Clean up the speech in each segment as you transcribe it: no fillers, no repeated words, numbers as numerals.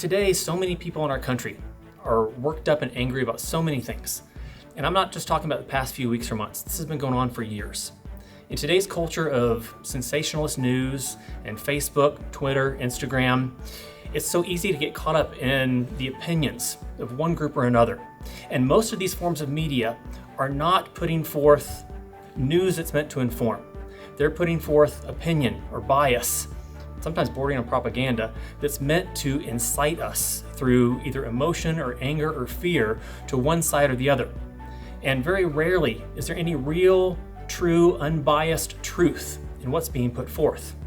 Today, so many people in our country are worked up and angry about so many things. And I'm not just talking about the past few weeks or months. This has been going on for years. In today's culture of sensationalist news and Facebook, Twitter, Instagram, it's so easy to get caught up in the opinions of one group or another. And most of these forms of media are not putting forth news that's meant to inform. They're putting forth opinion or bias, sometimes bordering on propaganda, that's meant to incite us through either emotion or anger or fear to one side or the other. And very rarely is there any real, true, unbiased truth in what's being put forth.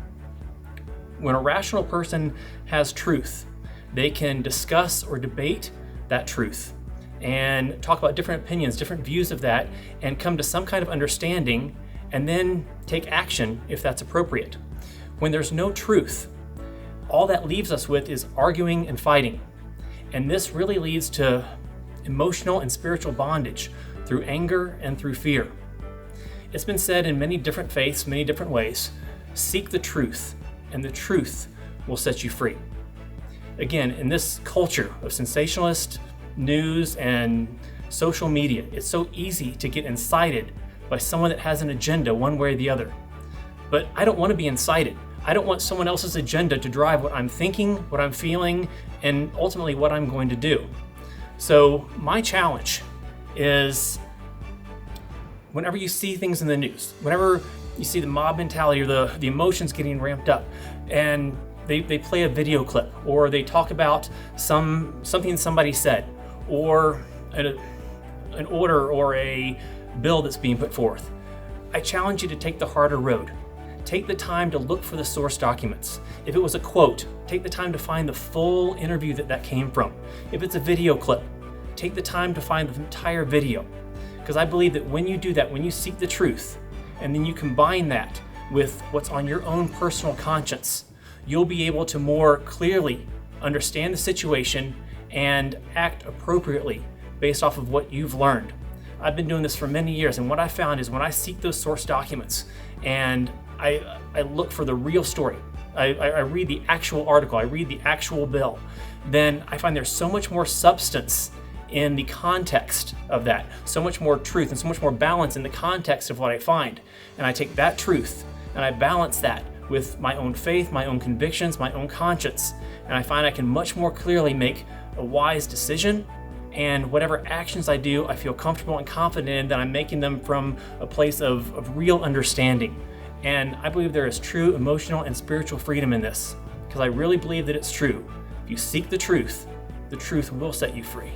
When a rational person has truth, they can discuss or debate that truth and talk about different opinions, different views of that, and come to some kind of understanding and then take action if that's appropriate. When there's no truth, all that leaves us with is arguing and fighting. And this really leads to emotional and spiritual bondage through anger and through fear. It's been said in many different faiths, many different ways, seek the truth, and the truth will set you free. Again, in this culture of sensationalist news and social media, it's so easy to get incited by someone that has an agenda one way or the other. But I don't want to be incited. I don't want someone else's agenda to drive what I'm thinking, what I'm feeling, and ultimately what I'm going to do. So my challenge is, whenever you see things in the news, whenever you see the mob mentality or the emotions getting ramped up, and they play a video clip, or they talk about something somebody said, or an order or a bill that's being put forth, I challenge you to take the harder road. Take the time to look for the source documents. If it was a quote, take the time to find the full interview that came from. If it's a video clip, take the time to find the entire video. Because I believe that when you do that, when you seek the truth, and then you combine that with what's on your own personal conscience, you'll be able to more clearly understand the situation and act appropriately based off of what you've learned. I've been doing this for many years, and what I found is when I seek those source documents and I look for the real story, I read the actual article, I read the actual bill, then I find there's so much more substance in the context of that, so much more truth and so much more balance in the context of what I find. And I take that truth and I balance that with my own faith, my own convictions, my own conscience, and I find I can much more clearly make a wise decision. And whatever actions I do, I feel comfortable and confident in that I'm making them from a place of real understanding. And I believe there is true emotional and spiritual freedom in this, because I really believe that it's true. If you seek the truth will set you free.